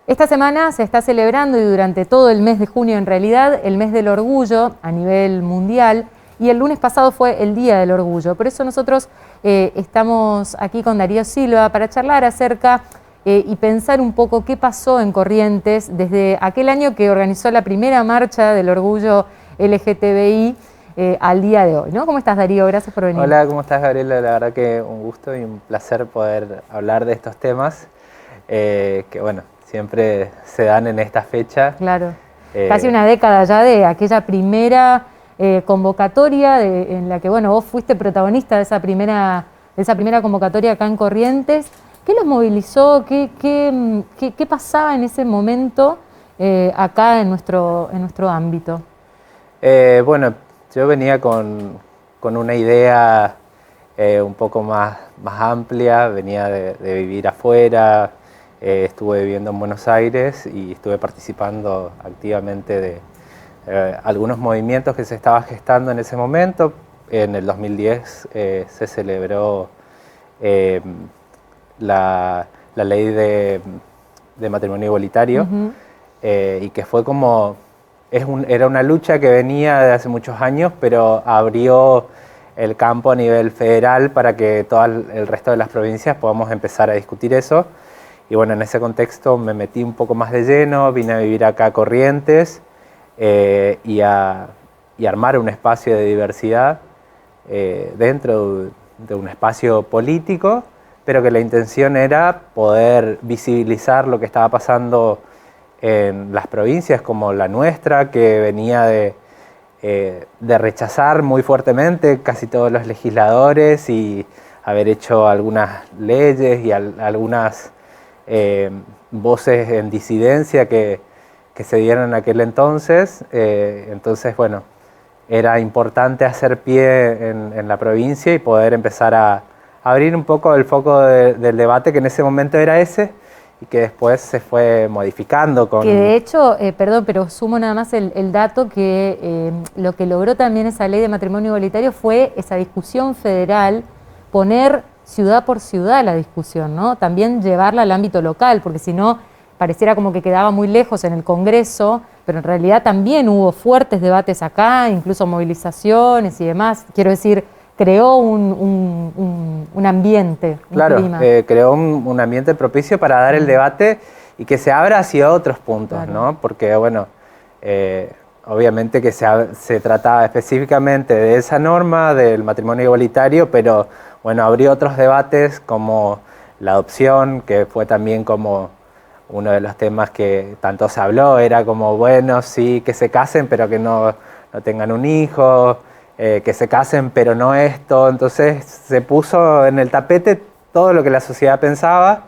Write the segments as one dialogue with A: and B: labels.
A: Esta semana se está celebrando, y durante todo el mes de junio en realidad, el mes del orgullo a nivel mundial, y el lunes pasado fue el Día del Orgullo. Por eso nosotros estamos aquí con Darío Silva para charlar acerca y pensar un poco qué pasó en Corrientes desde aquel año que organizó la primera marcha del orgullo LGTBI al día de hoy, ¿no? ¿Cómo estás, Darío? Gracias por venir.
B: Hola, ¿cómo estás, Gabriela? La verdad que un gusto y un placer poder hablar de estos temas que, bueno, siempre se dan en esta fecha.
A: Claro, casi una década ya de aquella primera convocatoria en la que, bueno, vos fuiste protagonista de esa primera convocatoria acá en Corrientes. ¿Qué los movilizó? ¿Qué pasaba en ese momento acá en nuestro ámbito?
B: Bueno, yo venía con una idea un poco más amplia, venía de vivir afuera, estuve viviendo en Buenos Aires y estuve participando activamente de algunos movimientos que se estaban gestando en ese momento. En el 2010 se celebró la ley de matrimonio igualitario. Y que fue como, era una lucha que venía de hace muchos años, pero abrió el campo a nivel federal para que todo el resto de las provincias podamos empezar a discutir eso. Y bueno, en ese contexto me metí un poco más de lleno, vine a vivir acá a Corrientes y armar un espacio de diversidad dentro de un espacio político, pero que la intención era poder visibilizar lo que estaba pasando en las provincias como la nuestra, que venía de rechazar muy fuertemente casi todos los legisladores y haber hecho algunas leyes y algunas voces en disidencia que se dieron en aquel entonces. Entonces, bueno, era importante hacer pie en la provincia y poder empezar a abrir un poco el foco del debate, que en ese momento era ese, y que después se fue modificando con...
A: Que de hecho, perdón, pero sumo nada más el dato que lo que logró también esa ley de matrimonio igualitario fue esa discusión federal, poner ciudad por ciudad la discusión, ¿no? También llevarla al ámbito local, porque si no, pareciera como que quedaba muy lejos en el Congreso, pero en realidad también hubo fuertes debates acá, incluso movilizaciones y demás. Quiero decir, creó un ambiente, un clima.
B: Claro, creó un ambiente propicio para dar el debate y que se abra hacia otros puntos, claro, ¿no? Porque, bueno, obviamente que se trataba específicamente de esa norma del matrimonio igualitario, pero, bueno, abrió otros debates como la adopción, que fue también como uno de los temas que tanto se habló, era como, bueno, sí, que se casen, pero que no tengan un hijo, que se casen, pero no esto. Entonces se puso en el tapete todo lo que la sociedad pensaba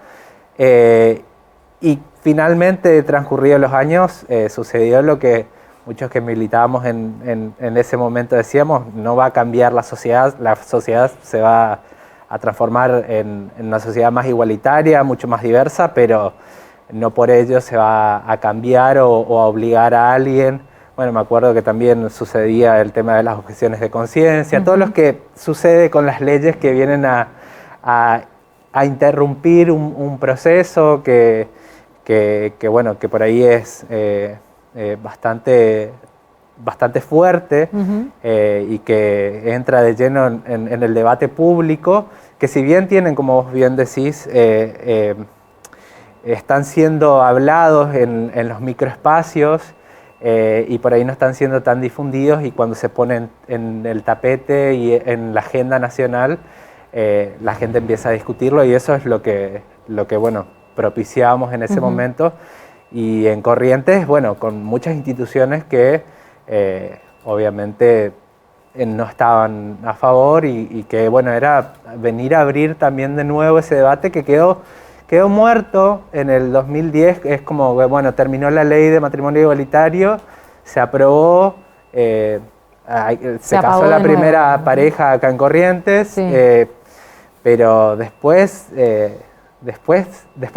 B: y finalmente, transcurridos los años, sucedió lo que muchos que militábamos en ese momento decíamos: no va a cambiar la sociedad se va a transformar en una sociedad más igualitaria, mucho más diversa, pero no por ello se va a cambiar o a obligar a alguien. Bueno, me acuerdo que también sucedía el tema de las objeciones de conciencia, todo lo que sucede con las leyes que vienen a interrumpir un proceso que bueno, que por ahí es bastante fuerte y que entra de lleno en el debate público, que si bien tienen, como vos bien decís, están siendo hablados en los microespacios, y por ahí no están siendo tan difundidos, y cuando se ponen en el tapete y en la agenda nacional, la gente empieza a discutirlo, y eso es lo que bueno, propiciábamos en ese momento. Y en Corrientes, bueno, con muchas instituciones que obviamente no estaban a favor y que, bueno, era venir a abrir también de nuevo ese debate que quedó muerto en el 2010, es como, bueno, terminó la ley de matrimonio igualitario, se aprobó, se casó la primera pareja acá en Corrientes, sí. Pero después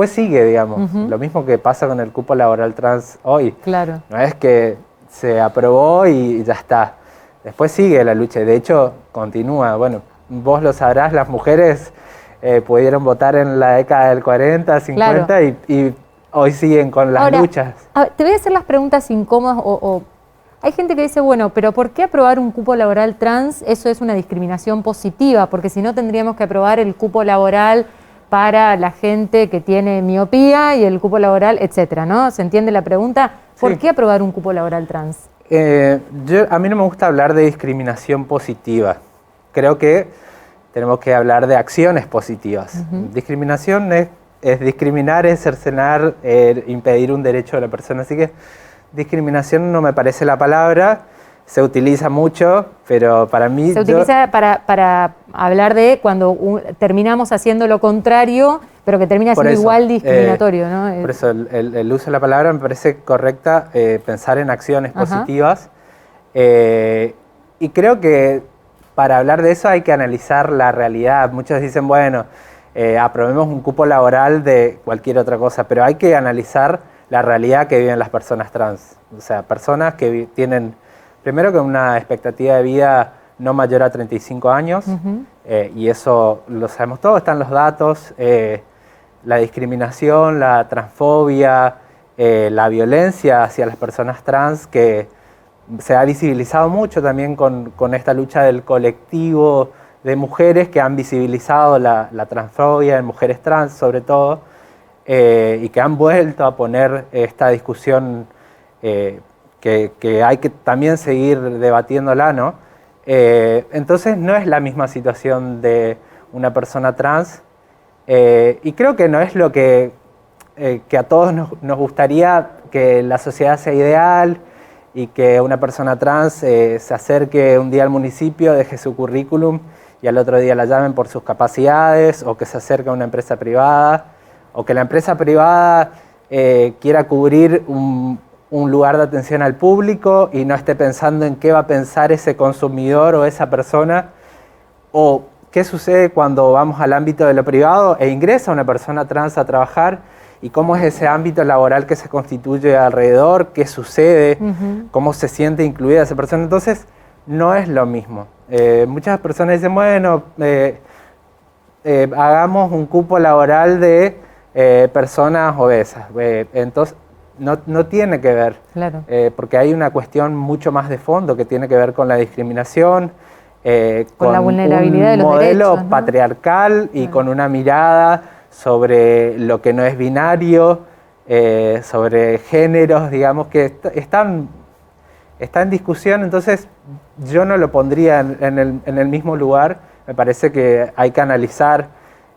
B: sigue, digamos, lo mismo que pasa con el cupo laboral trans hoy.
A: Claro.
B: No es que se aprobó y ya está, después sigue la lucha, de hecho continúa. Bueno, vos lo sabrás, las mujeres pudieron votar en la década del 40, 50, claro, y hoy siguen con las luchas.
A: Te voy a hacer las preguntas incómodas hay gente que dice, bueno, pero ¿por qué aprobar un cupo laboral trans? Eso es una discriminación positiva, porque si no tendríamos que aprobar el cupo laboral para la gente que tiene miopía y el cupo laboral, etcétera, ¿no? ¿Se entiende la pregunta? ¿Por qué aprobar un cupo laboral trans?
B: A mí no me gusta hablar de discriminación positiva. Creo que tenemos que hablar de acciones positivas. Discriminación es discriminar, es cercenar, impedir un derecho de la persona. Así que discriminación no me parece la palabra, se utiliza mucho, pero para mí...
A: Se utiliza para hablar de cuando terminamos haciendo lo contrario, pero que termina siendo igual discriminatorio, ¿no?
B: Por eso el uso de la palabra me parece correcta, pensar en acciones positivas. Y creo que para hablar de eso hay que analizar la realidad. Muchos dicen, bueno, aprobemos un cupo laboral de cualquier otra cosa, pero hay que analizar la realidad que viven las personas trans. O sea, personas que tienen, primero que una expectativa de vida no mayor a 35 años, y eso lo sabemos todos, están los datos, la discriminación, la transfobia, la violencia hacia las personas trans, que se ha visibilizado mucho también con esta lucha del colectivo de mujeres que han visibilizado la transfobia en mujeres trans sobre todo, y que han vuelto a poner esta discusión que hay que también seguir debatiéndola, ¿no? Entonces no es la misma situación de una persona trans, y creo que no es lo que a todos nos gustaría, que la sociedad sea ideal y que una persona trans se acerque un día al municipio, deje su currículum y al otro día la llamen por sus capacidades, o que se acerque a una empresa privada, o que la empresa privada quiera cubrir un lugar de atención al público y no esté pensando en qué va a pensar ese consumidor o esa persona, o qué sucede cuando vamos al ámbito de lo privado e ingresa una persona trans a trabajar y cómo es ese ámbito laboral que se constituye alrededor, qué sucede, cómo se siente incluida esa persona. Entonces, no es lo mismo. Muchas personas dicen, bueno, hagamos un cupo laboral de personas obesas. Entonces, no tiene que ver,
A: claro.
B: Porque hay una cuestión mucho más de fondo que tiene que ver con la discriminación,
A: con la vulnerabilidad de los
B: modelo
A: derechos, ¿no?
B: patriarcal y con una mirada sobre lo que no es binario, sobre géneros, digamos, que está en discusión. Entonces yo no lo pondría en el mismo lugar. Me parece que hay que analizar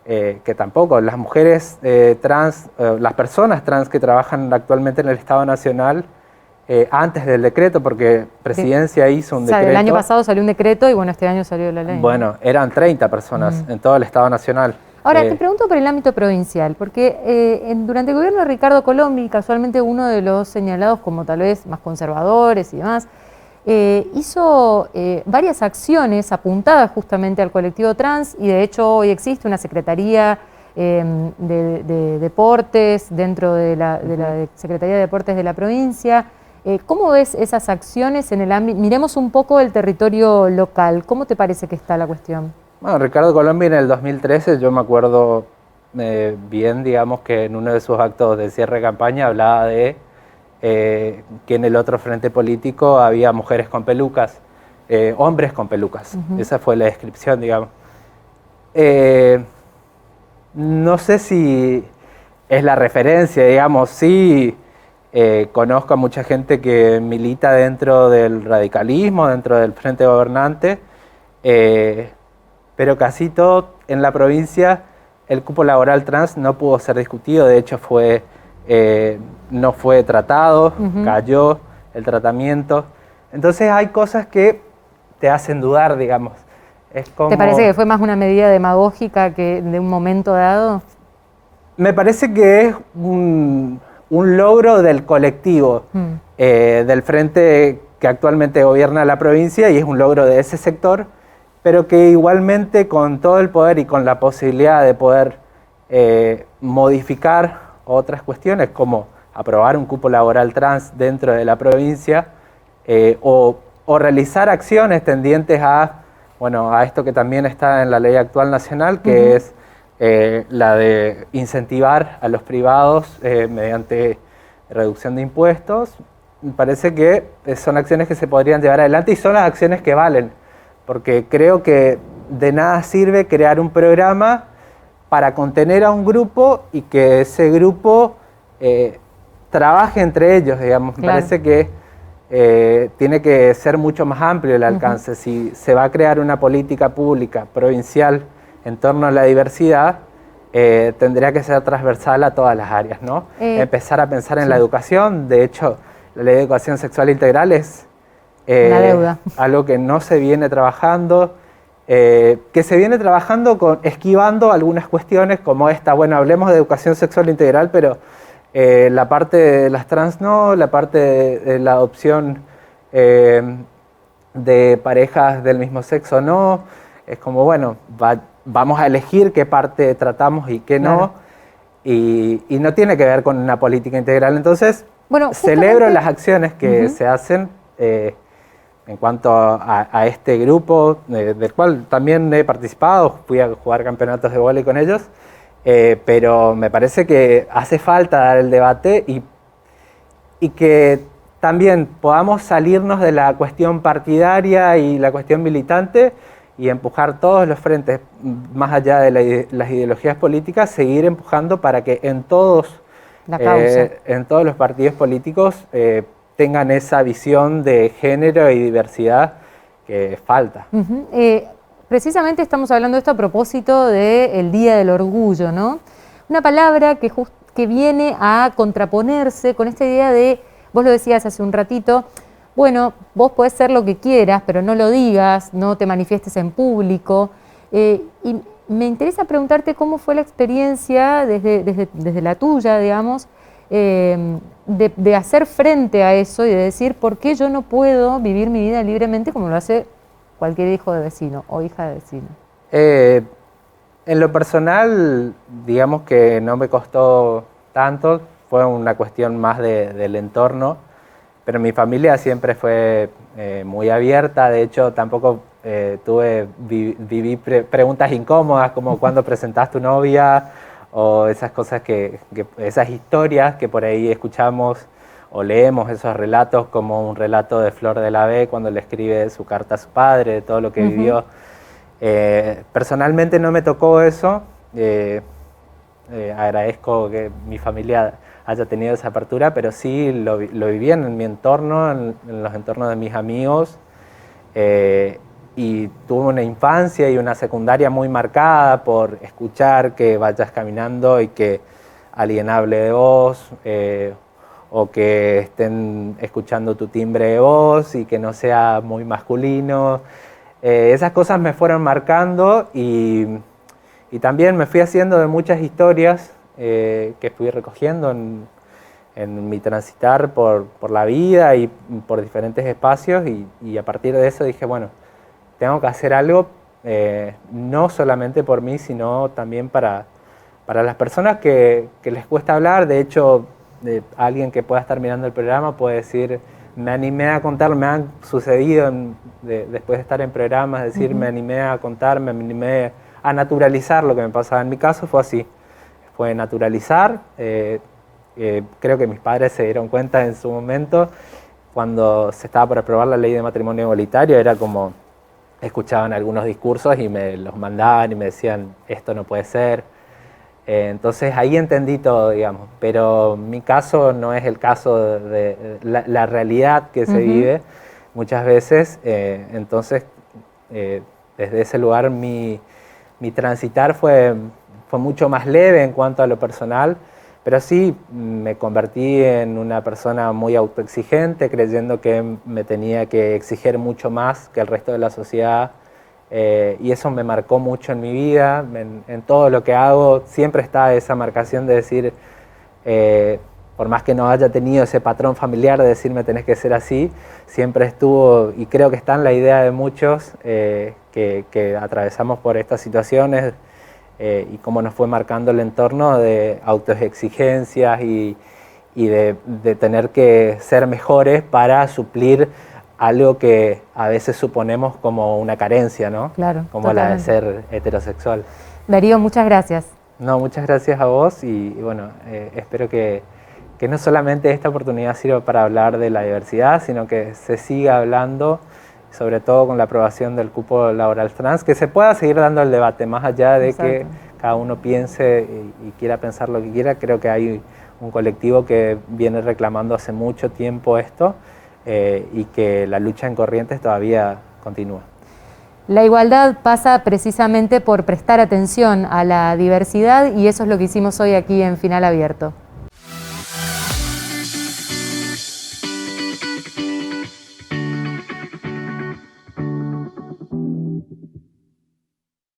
B: que tampoco las mujeres trans, las personas trans que trabajan actualmente en el Estado Nacional, antes del decreto, porque Presidencia hizo un decreto.
A: El año pasado salió un decreto y bueno, este año salió la ley.
B: Bueno, eran 30 personas en todo el Estado Nacional.
A: Ahora, te pregunto por el ámbito provincial, porque durante el gobierno de Ricardo Colombia, casualmente uno de los señalados como tal vez más conservadores y demás, hizo varias acciones apuntadas justamente al colectivo trans, y de hecho hoy existe una secretaría de deportes dentro de la Secretaría de Deportes de la provincia. ¿Cómo ves esas acciones en el ámbito? Miremos un poco el territorio local. ¿Cómo te parece que está la cuestión?
B: Bueno, Ricardo Colombia en el 2013, yo me acuerdo bien, digamos, que en uno de sus actos de cierre de campaña hablaba de que en el otro frente político había mujeres con pelucas, hombres con pelucas. Esa fue la descripción, digamos. No sé si es la referencia, digamos, sí. Conozco a mucha gente que milita dentro del radicalismo, dentro del frente gobernante, pero casi todo en la provincia el cupo laboral trans no pudo ser discutido. De hecho no fue tratado, cayó el tratamiento. Entonces hay cosas que te hacen dudar, digamos. Es como...
A: ¿Te parece que fue más una medida demagógica que de un momento dado?
B: Me parece que es un logro del colectivo, del frente que actualmente gobierna la provincia, y es un logro de ese sector, pero que igualmente con todo el poder y con la posibilidad de poder modificar otras cuestiones, como aprobar un cupo laboral trans dentro de la provincia, o realizar acciones tendientes a esto que también está en la ley actual nacional, que es la de incentivar a los privados mediante reducción de impuestos. Me parece que son acciones que se podrían llevar adelante y son las acciones que valen, porque creo que de nada sirve crear un programa para contener a un grupo y que ese grupo trabaje entre ellos, digamos. Claro. Me parece que tiene que ser mucho más amplio el alcance. Si se va a crear una política pública provincial en torno a la diversidad, tendría que ser transversal a todas las áreas, ¿no? Empezar a pensar en la educación. De hecho, la Ley de Educación Sexual Integral es
A: una deuda.
B: Algo que no se viene trabajando, que se viene trabajando esquivando algunas cuestiones como esta. Bueno, hablemos de educación sexual integral, pero la parte de las trans no, la parte de la adopción de parejas del mismo sexo no. Es como, bueno, vamos a elegir qué parte tratamos y qué no, y no tiene que ver con una política integral. Entonces, bueno, celebro las acciones que se hacen en cuanto a este grupo, del cual también he participado, fui a jugar campeonatos de vóley con ellos, pero me parece que hace falta dar el debate y que también podamos salirnos de la cuestión partidaria y la cuestión militante y empujar todos los frentes, más allá de las ideologías políticas, seguir empujando para que en todos los partidos políticos tengan esa visión de género y diversidad que falta.
A: Precisamente estamos hablando de esto a propósito del Día del Orgullo, ¿no? Una palabra que viene a contraponerse con esta idea de, vos lo decías hace un ratito, bueno, vos podés ser lo que quieras, pero no lo digas, no te manifiestes en público. Y me interesa preguntarte cómo fue la experiencia desde la tuya, digamos, de hacer frente a eso y de decir por qué yo no puedo vivir mi vida libremente como lo hace cualquier hijo de vecino o hija de vecino.
B: En lo personal, digamos que no me costó tanto, fue una cuestión más del entorno, pero mi familia siempre fue muy abierta. De hecho, tampoco viví preguntas incómodas como cuando presentás tu novia o esas cosas esas historias que por ahí escuchamos o leemos, esos relatos, como un relato de Flor de la B cuando le escribe su carta a su padre, de todo lo que vivió. Personalmente no me tocó eso. Agradezco que mi familia haya tenido esa apertura, pero sí lo viví en mi entorno, en los entornos de mis amigos. Y tuve una infancia y una secundaria muy marcada por escuchar que vayas caminando y que alguien hable de vos, o que estén escuchando tu timbre de voz y que no sea muy masculino. Esas cosas me fueron marcando y también me fui haciendo de muchas historias que fui recogiendo en mi transitar por la vida y por diferentes espacios, y a partir de eso dije, bueno, tengo que hacer algo, no solamente por mí, sino también para las personas que les cuesta hablar. De hecho, alguien que pueda estar mirando el programa puede decir, me animé a contar, me han sucedido después de estar en programas, decir, me animé a contar, me animé a naturalizar lo que me pasaba. En mi caso fue así, fue naturalizar. Creo que mis padres se dieron cuenta en su momento, cuando se estaba por aprobar la ley de matrimonio igualitario, era como, escuchaban algunos discursos y me los mandaban y me decían, esto no puede ser. Entonces ahí entendí todo, digamos, pero mi caso no es el caso de la realidad que se vive muchas veces. Entonces, desde ese lugar mi transitar fue mucho más leve en cuanto a lo personal, pero sí me convertí en una persona muy autoexigente, creyendo que me tenía que exigir mucho más que el resto de la sociedad. Y eso me marcó mucho en mi vida. En todo lo que hago siempre está esa marcación de decir, por más que no haya tenido ese patrón familiar de decirme tenés que ser así, siempre estuvo, y creo que está en la idea de muchos que atravesamos por estas situaciones, y cómo nos fue marcando el entorno de autoexigencias y de tener que ser mejores para suplir algo que a veces suponemos como una carencia, ¿no?
A: Claro,
B: como
A: totalmente.
B: La de ser heterosexual.
A: Darío, muchas gracias.
B: No, muchas gracias a vos y bueno, espero que no solamente esta oportunidad sirva para hablar de la diversidad, sino que se siga hablando, sobre todo con la aprobación del cupo laboral trans, que se pueda seguir dando el debate, más allá de que cada uno piense y quiera pensar lo que quiera. Creo que hay un colectivo que viene reclamando hace mucho tiempo esto y que la lucha en Corrientes todavía continúa.
A: La igualdad pasa precisamente por prestar atención a la diversidad y eso es lo que hicimos hoy aquí en Final Abierto.